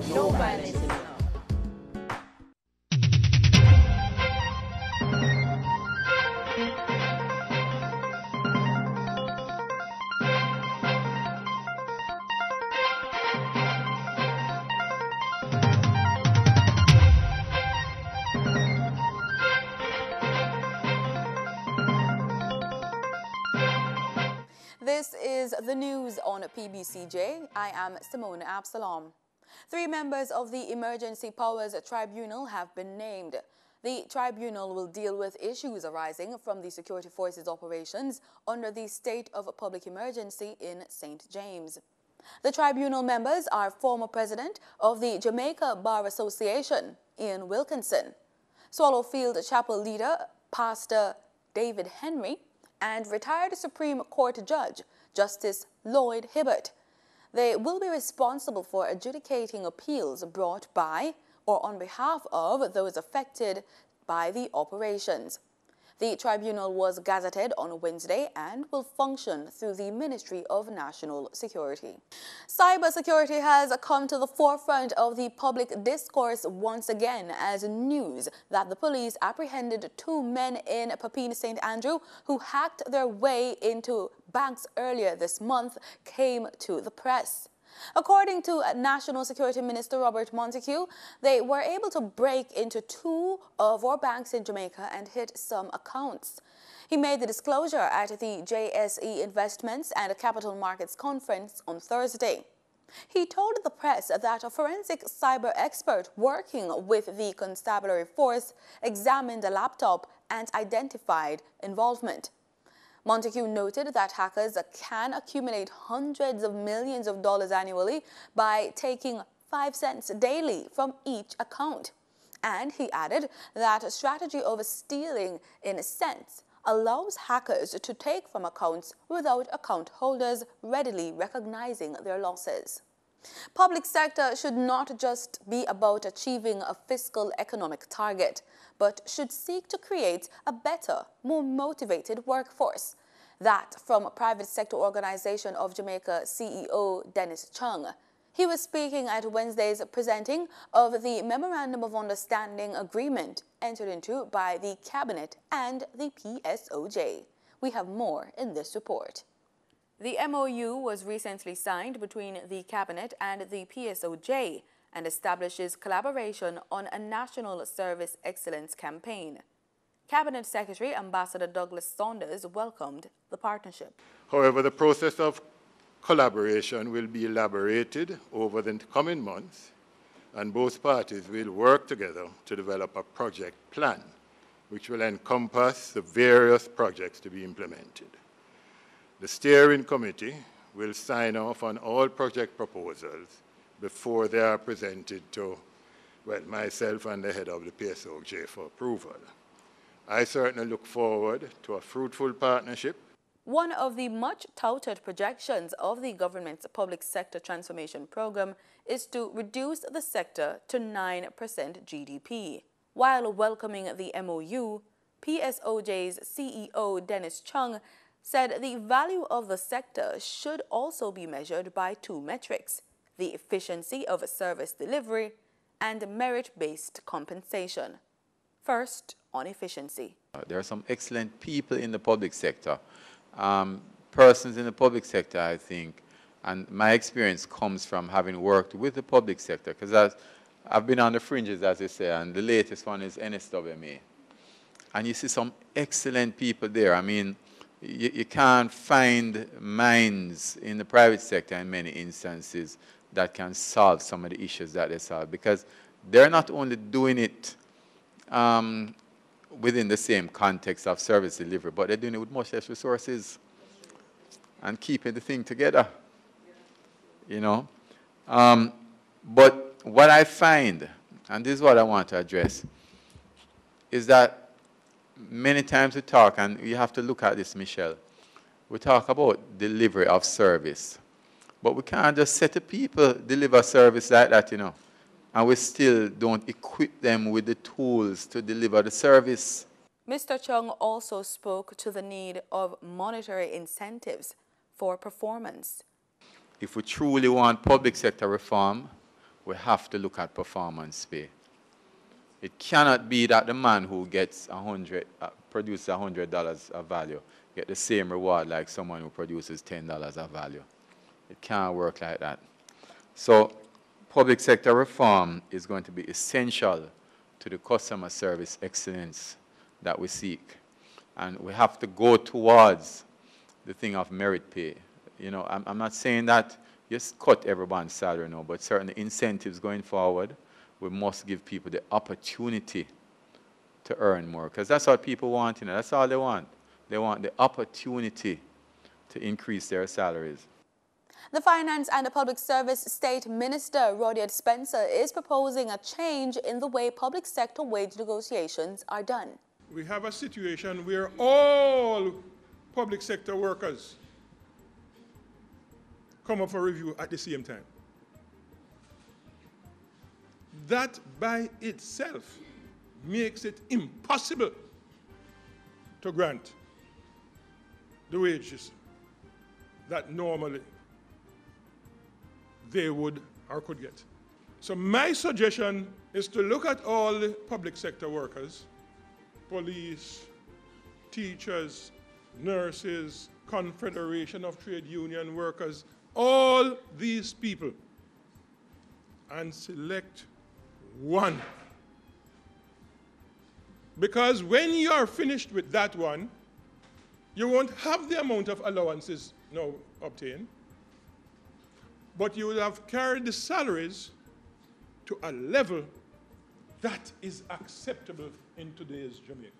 No violence in love. This is the news on PBCJ. I am Simone Absalom. 3 members of the Emergency Powers Tribunal have been named. The tribunal will deal with issues arising from the security forces operations under the state of public emergency in St. James. The tribunal members are former president of the Jamaica Bar Association, Ian Wilkinson, Swallowfield Chapel leader, Pastor David Henry, and retired Supreme Court Judge, Justice Lloyd Hibbert. They will be responsible for adjudicating appeals brought by or on behalf of those affected by the operations. The tribunal was gazetted on Wednesday and will function through the Ministry of National Security. Cybersecurity has come to the forefront of the public discourse once again as news that the police apprehended 2 men in Papine St. Andrew who hacked their way into banks earlier this month came to the press. According to National Security Minister Robert Montague, they were able to break into 2 of our banks in Jamaica and hit some accounts. He made the disclosure at the JSE Investments and Capital Markets Conference on Thursday. He told the press that a forensic cyber expert working with the constabulary force examined the laptop and identified involvement. Montague noted that hackers can accumulate hundreds of millions of dollars annually by taking 5 cents daily from each account. And he added that a strategy of stealing in cents allows hackers to take from accounts without account holders readily recognizing their losses. Public sector should not just be about achieving a fiscal economic target, but should seek to create a better, more motivated workforce. That from Private Sector Organization of Jamaica CEO Dennis Chung. He was speaking at Wednesday's presenting of the Memorandum of Understanding Agreement entered into by the Cabinet and the PSOJ. We have more in this report. The MOU was recently signed between the Cabinet and the PSOJ and establishes collaboration on a National Service Excellence campaign. Cabinet Secretary Ambassador Douglas Saunders welcomed the partnership. However, the process of collaboration will be elaborated over the coming months, and both parties will work together to develop a project plan which will encompass the various projects to be implemented. The steering committee will sign off on all project proposals before they are presented to, well, myself and the head of the PSOJ for approval. I certainly look forward to a fruitful partnership. One of the much-touted projections of the government's public sector transformation program is to reduce the sector to 9% GDP. While welcoming the MOU, PSOJ's CEO Dennis Chung said the value of the sector should also be measured by 2 metrics: the efficiency of service delivery and merit-based compensation. First, on efficiency. There are some excellent people in the public sector, persons in the public sector, I think, and my experience comes from having worked with the public sector, because I've been on the fringes, as they say, and the latest one is NSWMA. And you see some excellent people there. I mean, you can't find minds in the private sector in many instances that can solve some of the issues that they solve, because they're not only doing it within the same context of service delivery, but they're doing it with much less resources and keeping the thing together, you know. But what I find, and this is what I want to address, is that many times we talk, and you have to look at this, Michelle, we talk about delivery of service, but we can't just set the people deliver service like that, you know, and we still don't equip them with the tools to deliver the service. Mr. Chung also spoke to the need of monetary incentives for performance. If we truly want public sector reform, we have to look at performance pay. It cannot be that the man who gets produces $100 of value get the same reward like someone who produces $10 of value. It can't work like that. So public sector reform is going to be essential to the customer service excellence that we seek. And we have to go towards the thing of merit pay. You know, I'm not saying that just cut everyone's salary now, but certainly incentives going forward, we must give people the opportunity to earn more, because that's what people want, you know, that's all they want. They want the opportunity to increase their salaries. The Finance and Public Service State Minister, Rodiad Spencer, is proposing a change in the way public sector wage negotiations are done. We have a situation where all public sector workers come up for review at the same time. That by itself makes it impossible to grant the wages that normally they would or could get. So my suggestion is to look at all the public sector workers, police, teachers, nurses, Confederation of Trade Union Workers, all these people, and select one. Because when you are finished with that one, you won't have the amount of allowances now obtained, but you will have carried the salaries to a level that is acceptable in today's Jamaica.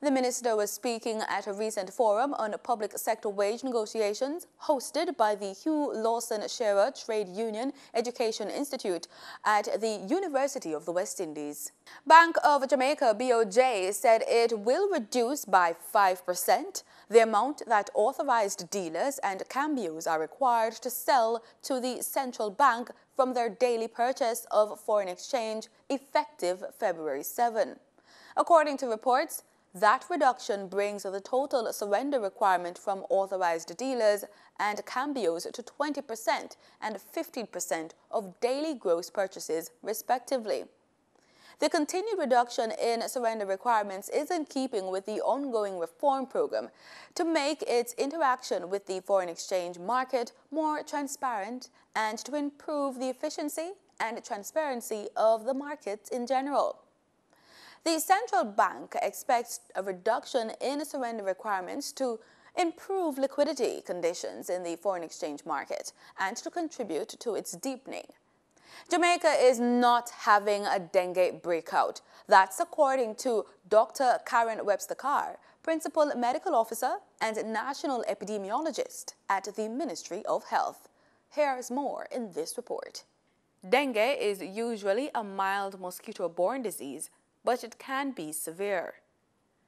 The minister was speaking at a recent forum on public sector wage negotiations hosted by the Hugh Lawson Shearer Trade Union Education Institute at the University of the West Indies. Bank of Jamaica, BOJ, said it will reduce by 5% the amount that authorized dealers and cambios are required to sell to the central bank from their daily purchase of foreign exchange effective February 7. According to reports, that reduction brings the total surrender requirement from authorized dealers and cambios to 20% and 15% of daily gross purchases, respectively. The continued reduction in surrender requirements is in keeping with the ongoing reform program to make its interaction with the foreign exchange market more transparent and to improve the efficiency and transparency of the market in general. The central bank expects a reduction in surrender requirements to improve liquidity conditions in the foreign exchange market and to contribute to its deepening. Jamaica is not having a dengue breakout. That's according to Dr. Karen Webster-Carr, Principal Medical Officer and National Epidemiologist at the Ministry of Health. Here's more in this report. Dengue is usually a mild mosquito-borne disease, but it can be severe.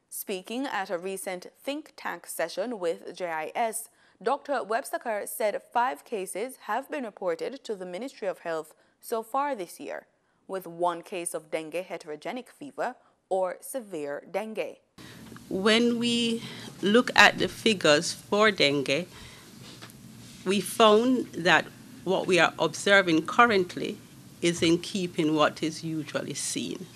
Speaking at a recent think tank session with JIS, Dr. Webster-Carr said 5 cases have been reported to the Ministry of Health so far this year, with 1 case of dengue heterogenic fever or severe dengue. When we look at the figures for dengue, we found that what we are observing currently is in keeping what is usually seen.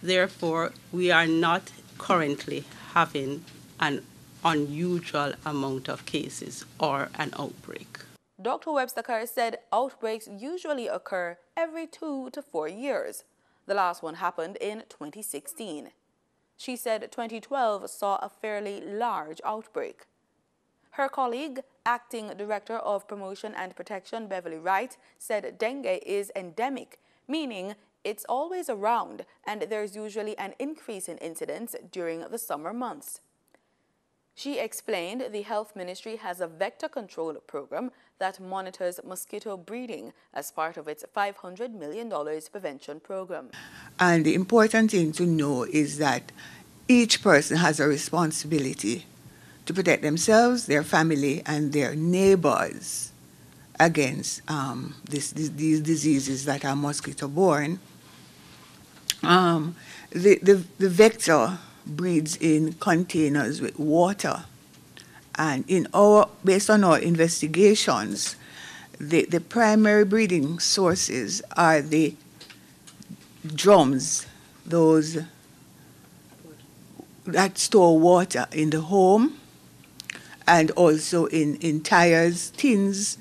Therefore, we are not currently having an unusual amount of cases or an outbreak. Dr. Webster-Carr said outbreaks usually occur every 2 to 4 years. The last one happened in 2016. She said 2012 saw a fairly large outbreak. Her colleague, Acting Director of Promotion and Protection Beverly Wright, said dengue is endemic, meaning it's always around and there's usually an increase in incidence during the summer months. She explained the Health Ministry has a vector control program that monitors mosquito breeding as part of its $500 million prevention program. And the important thing to know is that each person has a responsibility to protect themselves, their family, and their neighbors against these diseases that are mosquito-borne. The vector breeds in containers with water, and based on our investigations, the primary breeding sources are the drums, those that store water in the home, and also in tires, tins,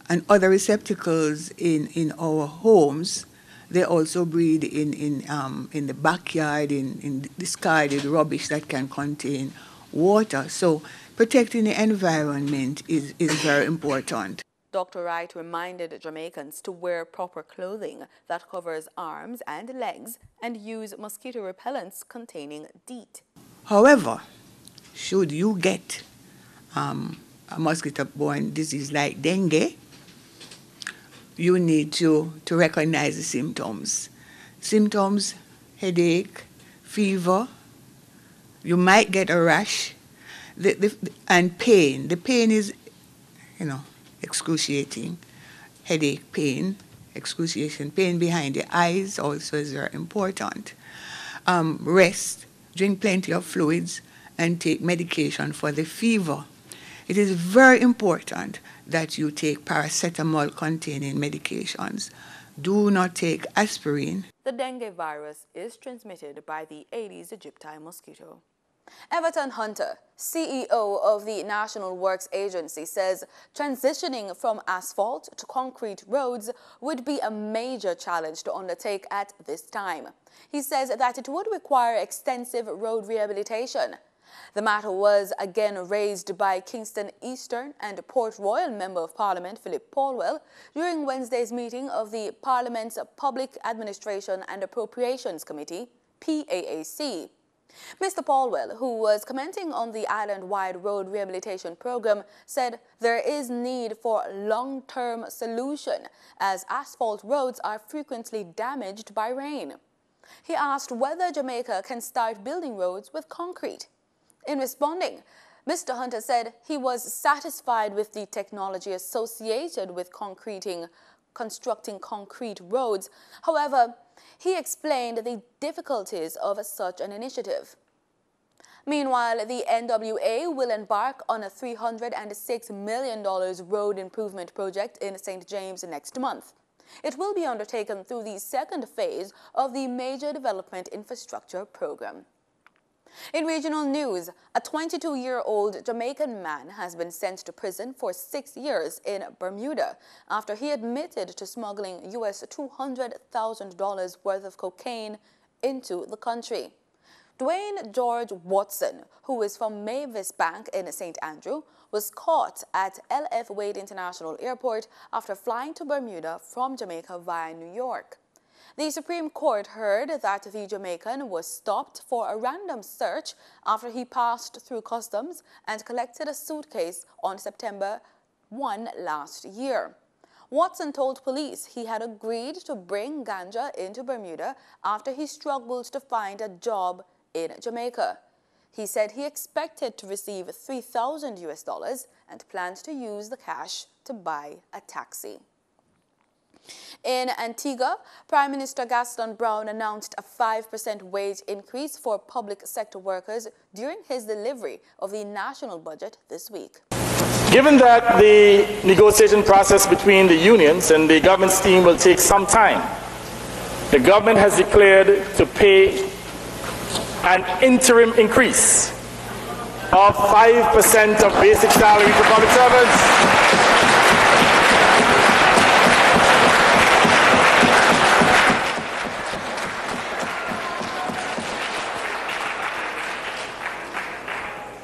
and other receptacles in our homes. They also breed in the backyard, in discarded rubbish that can contain water. So protecting the environment is very important. Dr. Wright reminded Jamaicans to wear proper clothing that covers arms and legs and use mosquito repellents containing DEET. However, should you get a mosquito-borne disease like dengue, you need to recognize the symptoms. Symptoms: headache, fever, you might get a rash, and pain. The pain is, excruciating. Headache, pain, excruciation, pain behind the eyes also is very important. Rest, drink plenty of fluids, and take medication for the fever. It is very important that you take paracetamol-containing medications. Do not take aspirin. The dengue virus is transmitted by the Aedes aegypti mosquito. Everton Hunter, CEO of the National Works Agency, says transitioning from asphalt to concrete roads would be a major challenge to undertake at this time. He says that it would require extensive road rehabilitation. The matter was again raised by Kingston Eastern and Port Royal Member of Parliament Philip Paulwell during Wednesday's meeting of the Parliament's Public Administration and Appropriations Committee, PAAC. Mr. Paulwell, who was commenting on the island-wide road rehabilitation program, said there is need for a long-term solution as asphalt roads are frequently damaged by rain. He asked whether Jamaica can start building roads with concrete. In responding, Mr. Hunter said he was satisfied with the technology associated with constructing concrete roads. However, he explained the difficulties of such an initiative. Meanwhile, the NWA will embark on a $306 million road improvement project in St. James next month. It will be undertaken through the second phase of the Major Development Infrastructure Program. In regional news, a 22-year-old Jamaican man has been sent to prison for 6 years in Bermuda after he admitted to smuggling US $200,000 worth of cocaine into the country. Dwayne George Watson, who is from Mavis Bank in St. Andrew, was caught at LF Wade International Airport after flying to Bermuda from Jamaica via New York. The Supreme Court heard that the Jamaican was stopped for a random search after he passed through customs and collected a suitcase on September 1 last year. Watson told police he had agreed to bring ganja into Bermuda after he struggled to find a job in Jamaica. He said he expected to receive $3,000 and planned to use the cash to buy a taxi. In Antigua, Prime Minister Gaston Brown announced a 5% wage increase for public sector workers during his delivery of the national budget this week. Given that the negotiation process between the unions and the government's team will take some time, the government has declared to pay an interim increase of 5% of basic salary to public servants.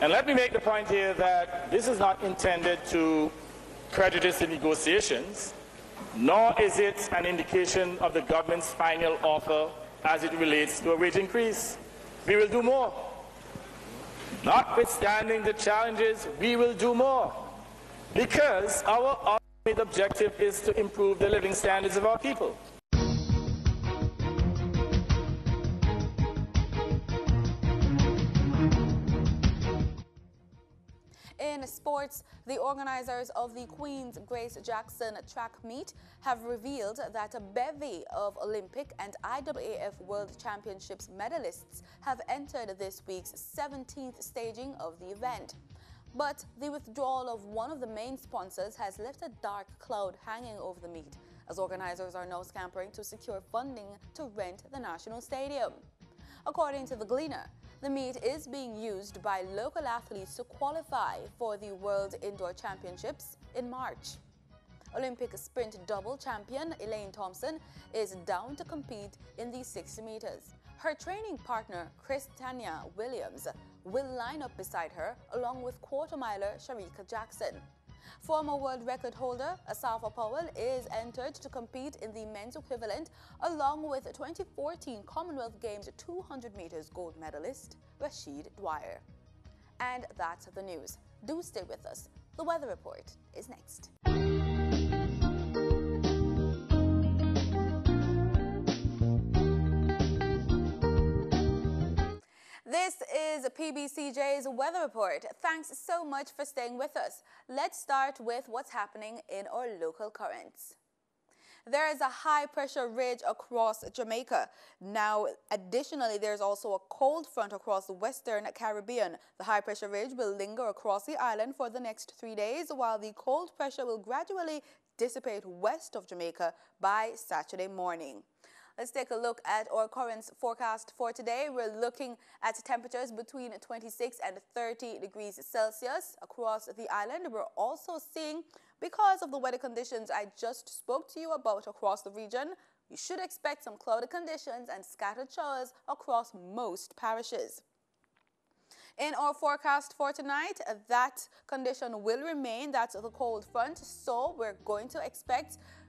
And let me make the point here that this is not intended to prejudice the negotiations, nor is it an indication of the government's final offer as it relates to a wage increase. We will do more. Notwithstanding the challenges, we will do more, because our ultimate objective is to improve the living standards of our people. In sports, the organizers of the Queen's Grace Jackson track meet have revealed that a bevy of Olympic and IAAF World Championships medalists have entered this week's 17th staging of the event. But the withdrawal of one of the main sponsors has left a dark cloud hanging over the meet, as organizers are now scampering to secure funding to rent the national stadium. According to the Gleaner, the meet is being used by local athletes to qualify for the World Indoor Championships in March. Olympic sprint double champion Elaine Thompson is down to compete in the 60 meters. Her training partner, Christania Williams, will line up beside her along with quarter-miler Sharika Jackson. Former world record holder Asafa Powell is entered to compete in the men's equivalent along with 2014 Commonwealth Games 200 meters gold medalist Rashid Dwyer. And that's the news. Do stay with us. The weather report is next. This is PBCJ's weather report. Thanks so much for staying with us. Let's start with what's happening in our local currents. There is a high-pressure ridge across Jamaica. Now, additionally, there's also a cold front across the Western Caribbean. The high-pressure ridge will linger across the island for the next 3 days, while the cold pressure will gradually dissipate west of Jamaica by Saturday morning. Let's take a look at our current forecast for today. We're looking at temperatures between 26 and 30 degrees Celsius across the island. We're also seeing, because of the weather conditions I just spoke to you about across the region, you should expect some cloudy conditions and scattered showers across most parishes. In our forecast for tonight, that condition will remain. That's the cold front. So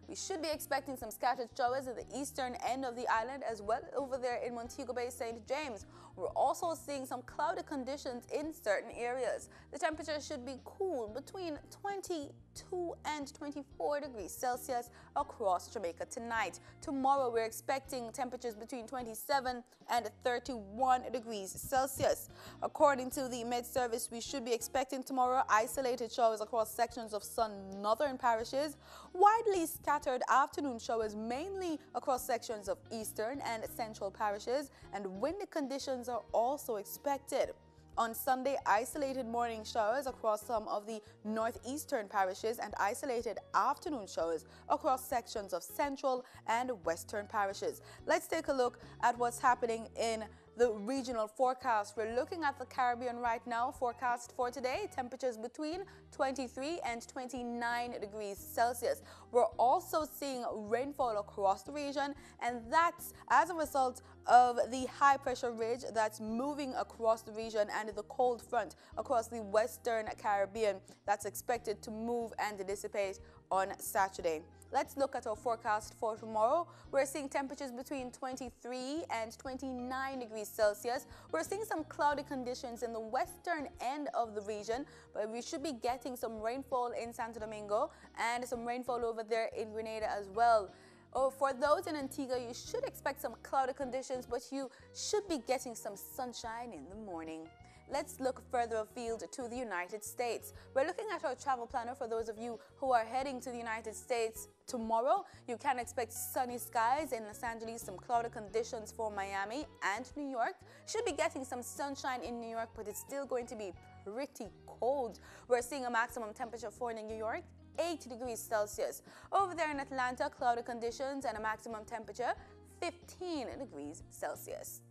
we should be expecting some scattered showers at the eastern end of the island as well over there in Montego Bay, St. James. We're also seeing some cloudy conditions in certain areas. The temperature should be cool between 22 and 24 degrees Celsius across Jamaica tonight. Tomorrow, we're expecting temperatures between 27 and 31 degrees Celsius. According to the Med Service, we should be expecting tomorrow isolated showers across sections of some northern parishes, widely scattered afternoon showers mainly across sections of eastern and central parishes, and windy conditions are also expected. On Sunday, isolated morning showers across some of the northeastern parishes and isolated afternoon showers across sections of central and western parishes. Let's take a look at what's happening in the regional forecast. We're looking at the Caribbean right now. Forecast for today, temperatures between 23 and 29 degrees Celsius. We're also seeing rainfall across the region, and that's as a result of the high pressure ridge that's moving across the region and the cold front across the Western Caribbean that's expected to move and dissipate on Saturday. Let's look at our forecast for tomorrow. We're seeing temperatures between 23 and 29 degrees Celsius. We're seeing some cloudy conditions in the western end of the region, but we should be getting some rainfall in Santo Domingo and some rainfall over there in Grenada as well. For those in Antigua, you should expect some cloudy conditions, but you should be getting some sunshine in the morning. Let's look further afield to the United States. We're looking at our travel planner for those of you who are heading to the United States tomorrow. You can expect sunny skies in Los Angeles, some cloudy conditions for Miami and New York. Should be getting some sunshine in New York, but it's still going to be pretty cold. We're seeing a maximum temperature for New York 8 degrees Celsius. Over there in Atlanta, cloudy conditions and a maximum temperature 15 degrees Celsius.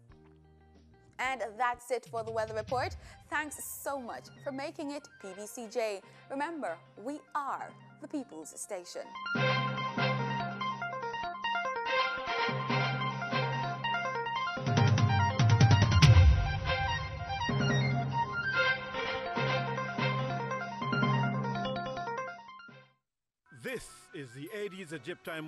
And that's it for the weather report. Thanks so much for making it PBCJ. Remember, we are the People's Station. This is the 80s Egypt time.